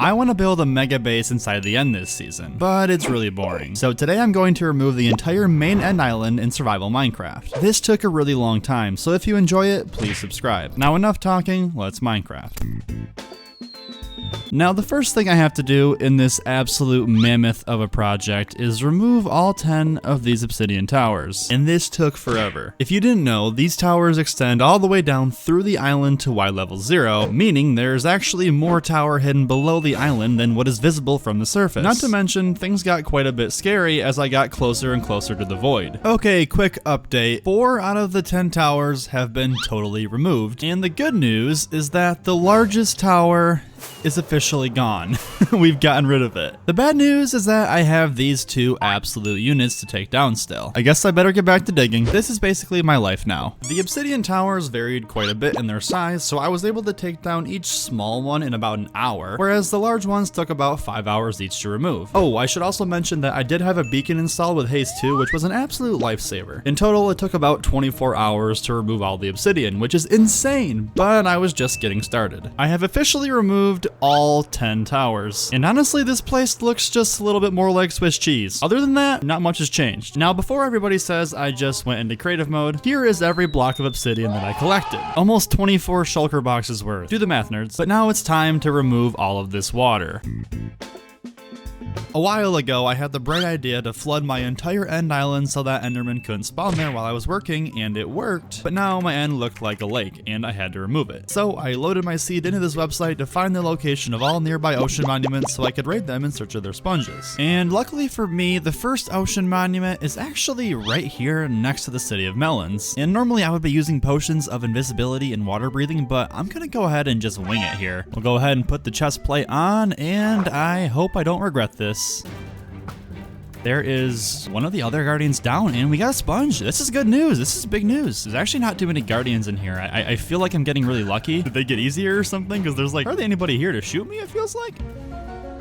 I want to build a mega base inside the end this season, but it's really boring. So today I'm going to remove the entire main end island in survival Minecraft. This took a really long time, so if you enjoy it, please subscribe. Now enough talking, let's Minecraft. Now the first thing I have to do in this absolute mammoth of a project is remove all 10 of these obsidian towers, and this took forever. If you didn't know, these towers extend all the way down through the island to Y level 0, meaning there's actually more tower hidden below the island than what is visible from the surface. Not to mention, things got quite a bit scary as I got closer and closer to the void. Okay, quick update. 4 out of the 10 towers have been totally removed, and the good news is that the largest tower is officially gone. We've gotten rid of it. The bad news is that I have these 2 absolute units to take down still. I guess I better get back to digging. This is basically my life now. The obsidian towers varied quite a bit in their size, so I was able to take down each small one in about an hour, whereas the large ones took about 5 hours each to remove. Oh, I should also mention that I did have a beacon installed with haste 2, which was an absolute lifesaver. In total, it took about 24 hours to remove all the obsidian, which is insane, but I was just getting started. I have officially removed all 10 towers. And honestly, this place looks just a little bit more like Swiss cheese. Other than that, not much has changed. Now, before everybody says I just went into creative mode, here is every block of obsidian that I collected. Almost 24 shulker boxes worth. Do the math, nerds. But now it's time to remove all of this water. A while ago, I had the bright idea to flood my entire end island so that Enderman couldn't spawn there while I was working, and it worked. But now my end looked like a lake, and I had to remove it. So I loaded my seed into this website to find the location of all nearby ocean monuments so I could raid them in search of their sponges. And luckily for me, the first ocean monument is actually right here next to the city of melons. And normally I would be using potions of invisibility and water breathing, but I'm gonna go ahead and just wing it here. We'll go ahead and put the chest plate on, and I hope I don't regret this. There is one of the other guardians down, and we got a sponge. This is good news. This is big news. There's actually not too many guardians in here. I feel like I'm getting really lucky. Did they get easier or something? Because there's like hardly anybody here to shoot me, it feels like.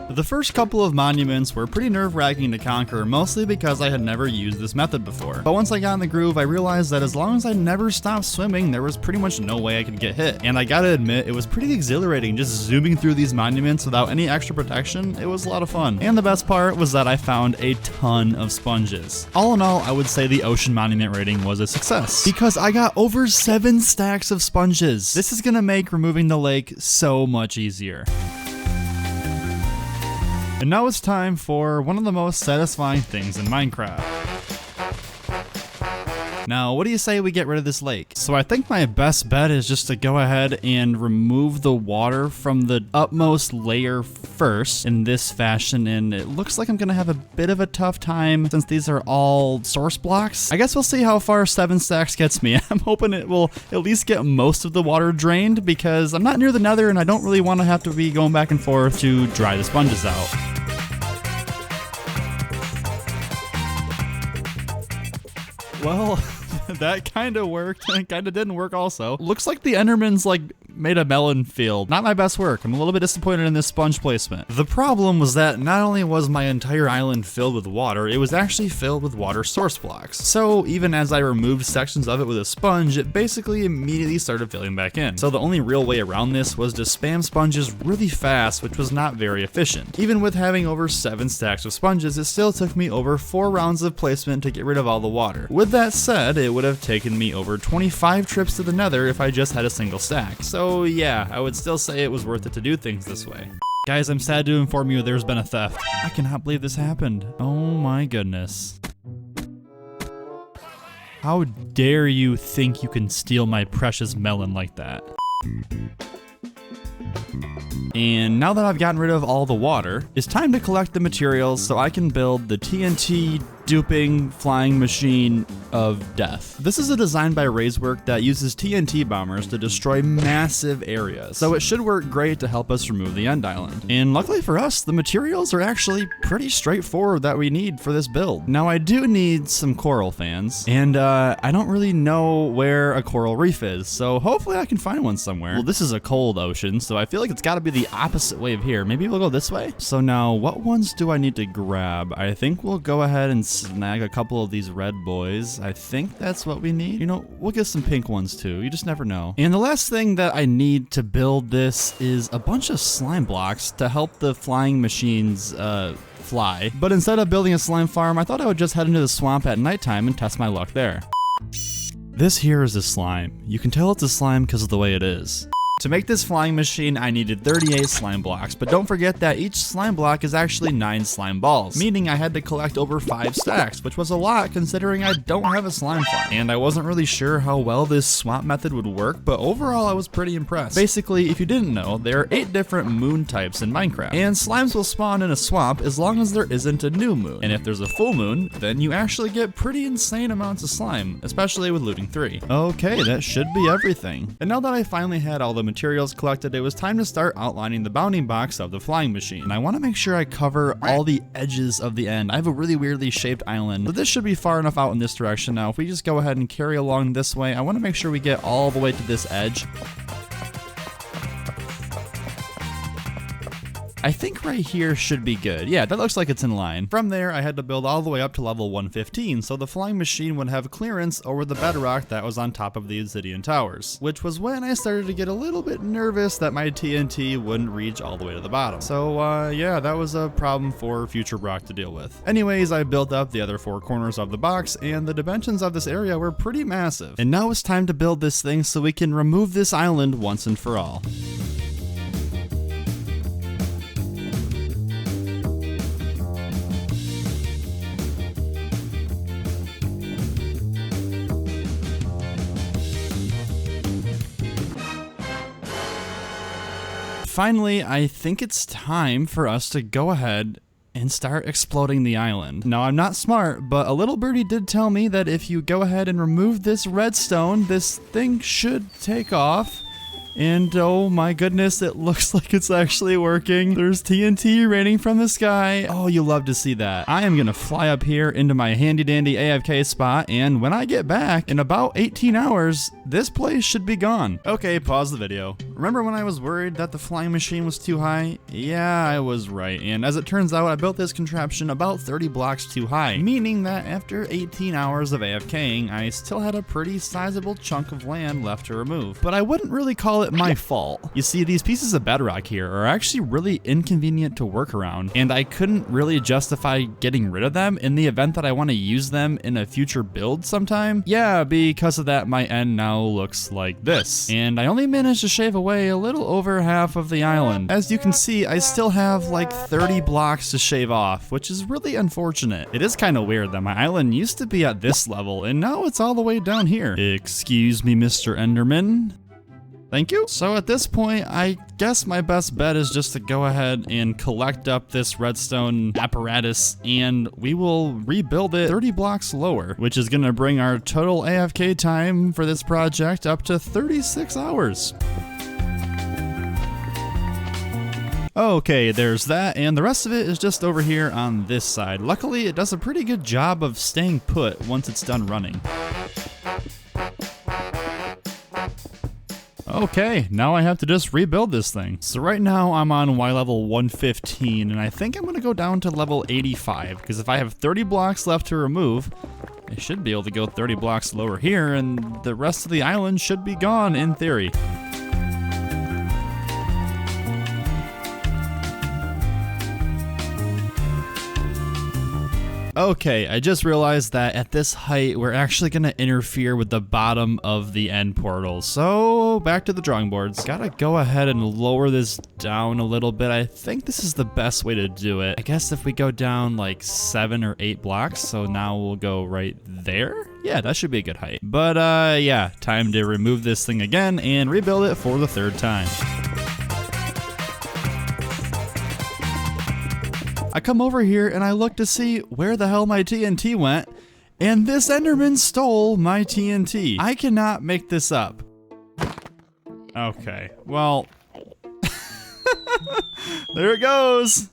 The first couple of monuments were pretty nerve-wracking to conquer, mostly because I had never used this method before. But once I got in the groove, I realized that as long as I never stopped swimming, there was pretty much no way I could get hit. And I gotta admit, it was pretty exhilarating just zooming through these monuments without any extra protection. It was a lot of fun. And the best part was that I found a ton of sponges. All in all, I would say the ocean monument rating was a success, because I got over 7 stacks of sponges. This is gonna make removing the lake so much easier. And now it's time for one of the most satisfying things in Minecraft. Now, what do you say we get rid of this lake? So I think my best bet is just to go ahead and remove the water from the utmost layer first in this fashion, and it looks like I'm gonna have a bit of a tough time since these are all source blocks. I guess we'll see how far 7 stacks gets me. I'm hoping it will at least get most of the water drained, because I'm not near the nether and I don't really want to have to be going back and forth to dry the sponges out. Well, that kind of worked, and kind of didn't work also. Looks like the Enderman's like made a melon field. Not my best work. I'm a little bit disappointed in this sponge placement. The problem was that not only was my entire island filled with water, it was actually filled with water source blocks. So even as I removed sections of it with a sponge, it basically immediately started filling back in. So the only real way around this was to spam sponges really fast, which was not very efficient. Even with having over 7 stacks of sponges, it still took me over 4 rounds of placement to get rid of all the water. With that said, it would have taken me over 25 trips to the nether if I just had a single stack. So yeah, I would still say it was worth it to do things this way. Guys, I'm sad to inform you there's been a theft. I cannot believe this happened. Oh my goodness. How dare you think you can steal my precious melon like that? And now that I've gotten rid of all the water, it's time to collect the materials so I can build the TNT duping flying machine of death. This is a design by Raisework that uses TNT bombers to destroy massive areas, so it should work great to help us remove the end island. And luckily for us, the materials are actually pretty straightforward that we need for this build. Now I do need some coral fans, and I don't really know where a coral reef is, so hopefully I can find one somewhere. Well, this is a cold ocean, so I feel like it's gotta be the opposite way of here. Maybe we'll go this way? So now, what ones do I need to grab? I think we'll go ahead and snag a couple of these red boys. because I think that's what we need. You know, we'll get some pink ones too. You just never know. And the last thing that I need to build this is a bunch of slime blocks to help the flying machines fly. But instead of building a slime farm, I thought I would just head into the swamp at nighttime and test my luck there. This here is a slime. You can tell it's a slime because of the way it is. To make this flying machine, I needed 38 slime blocks, but don't forget that each slime block is actually 9 slime balls, meaning I had to collect over 5 stacks, which was a lot considering I don't have a slime farm. And I wasn't really sure how well this swamp method would work, but overall I was pretty impressed. Basically, if you didn't know, there are 8 different moon types in Minecraft, and slimes will spawn in a swamp as long as there isn't a new moon. And if there's a full moon, then you actually get pretty insane amounts of slime, especially with looting 3. Okay, that should be everything. And now that I finally had all the materials collected, it was time to start outlining the bounding box of the flying machine. And I want to make sure I cover all the edges of the end. I have a really weirdly shaped island, but this should be far enough out in this direction. Now, if we just go ahead and carry along this way, I want to make sure we get all the way to this edge. I think right here should be good. Yeah, that looks like it's in line. From there, I had to build all the way up to level 115, so the flying machine would have clearance over the bedrock that was on top of the obsidian towers, which was when I started to get a little bit nervous that my TNT wouldn't reach all the way to the bottom. So yeah, that was a problem for future Brock to deal with. Anyways, I built up the other 4 corners of the box, and the dimensions of this area were pretty massive. And now it's time to build this thing so we can remove this island once and for all. Finally, I think it's time for us to go ahead and start exploding the island. Now, I'm not smart, but a little birdie did tell me that if you go ahead and remove this redstone, this thing should take off. And oh my goodness, it looks like it's actually working. There's TNT raining from the sky. Oh, you love to see that. I am gonna fly up here into my handy dandy AFK spot, and when I get back in about 18 hours, this place should be gone. Okay, pause the video. Remember when I was worried that the flying machine was too high? Yeah, I was right. And as it turns out, I built this contraption about 30 blocks too high, meaning that after 18 hours of AFKing, I still had a pretty sizable chunk of land left to remove. But I wouldn't really call it my fault. You see, these pieces of bedrock here are actually really inconvenient to work around, and I couldn't really justify getting rid of them in the event that I want to use them in a future build sometime. Yeah, because of that, my end now looks like this. And I only managed to shave away a little over half of the island. As you can see, I still have like 30 blocks to shave off, which is really unfortunate. It is kind of weird that my island used to be at this level, and now it's all the way down here. Excuse me, Mr. Enderman. Thank you. So at this point, I guess my best bet is just to go ahead and collect up this redstone apparatus, and we will rebuild it 30 blocks lower, which is going to bring our total AFK time for this project up to 36 hours. Okay, there's that, and the rest of it is just over here on this side. Luckily, it does a pretty good job of staying put once it's done running. Okay, now I have to just rebuild this thing. So right now I'm on Y level 115, and I think I'm gonna go down to level 85, because if I have 30 blocks left to remove, I should be able to go 30 blocks lower here, and the rest of the island should be gone in theory. Okay, I just realized that at this height, we're actually gonna interfere with the bottom of the end portal. So back to the drawing boards. Gotta go ahead and lower this down a little bit. I think this is the best way to do it. I guess if we go down like 7 or 8 blocks, so now we'll go right there. Yeah, that should be a good height. But yeah, time to remove this thing again and rebuild it for the 3rd time. I come over here and I look to see where the hell my TNT went, and this Enderman stole my TNT. I cannot make this up. Okay, well, there it goes.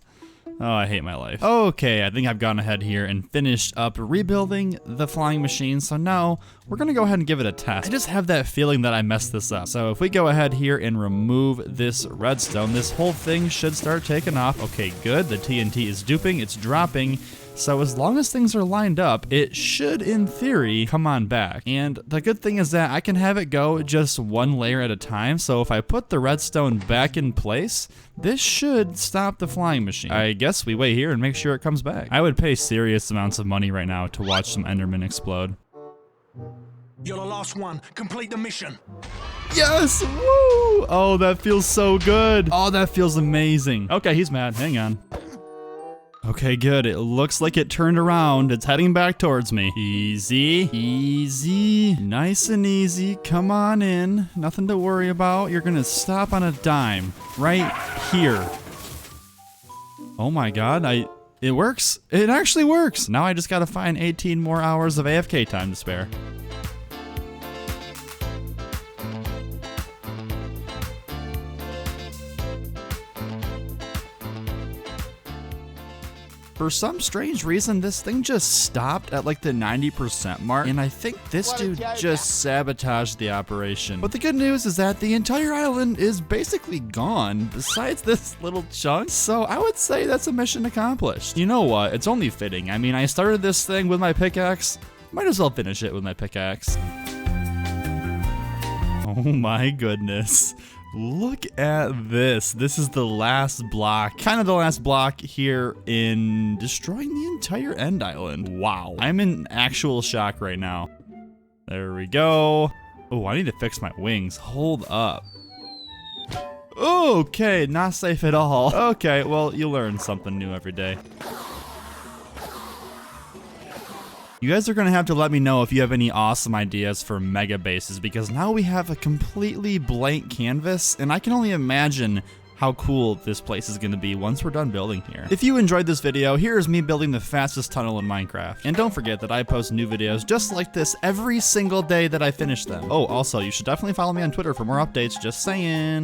Oh, I hate my life. Okay, I think I've gone ahead here and finished up rebuilding the flying machine, so now we're gonna go ahead and give it a test. I just have that feeling that I messed this up. So if we go ahead here and remove this redstone, this whole thing should start taking off. Okay, good, the TNT is duping, it's dropping. So as long as things are lined up, it should, in theory, come on back. And the good thing is that I can have it go just one layer at a time. So if I put the redstone back in place, this should stop the flying machine. I guess we wait here and make sure it comes back. I would pay serious amounts of money right now to watch some Endermen explode. You're the last one. Complete the mission. Yes! Woo! Oh, that feels so good. Oh, that feels amazing. Okay, he's mad. Hang on. Okay, good. It looks like it turned around. It's heading back towards me. Easy. Easy. Nice and easy. Come on in. Nothing to worry about. You're gonna stop on a dime. Right here. Oh my god, it works. It actually works. Now I just gotta find 18 more hours of AFK time to spare. For some strange reason, this thing just stopped at like the 90% mark, and I think this dude just sabotaged the operation. But the good news is that the entire island is basically gone, besides this little chunk, so I would say that's a mission accomplished. You know what? It's only fitting. I mean, I started this thing with my pickaxe. Might as well finish it with my pickaxe. Oh my goodness. Look at this. This is the last block, kind of the last block here in destroying the entire end island. Wow. I'm in actual shock right now. There we go. Oh, I need to fix my wings. Hold up. Okay, not safe at all. Okay, well, you learn something new every day. You guys are gonna have to let me know if you have any awesome ideas for mega bases, because now we have a completely blank canvas, and I can only imagine how cool this place is gonna be once we're done building here. If you enjoyed this video, here's me building the fastest tunnel in Minecraft. And don't forget that I post new videos just like this every single day that I finish them. Oh, also, you should definitely follow me on Twitter for more updates, just saying.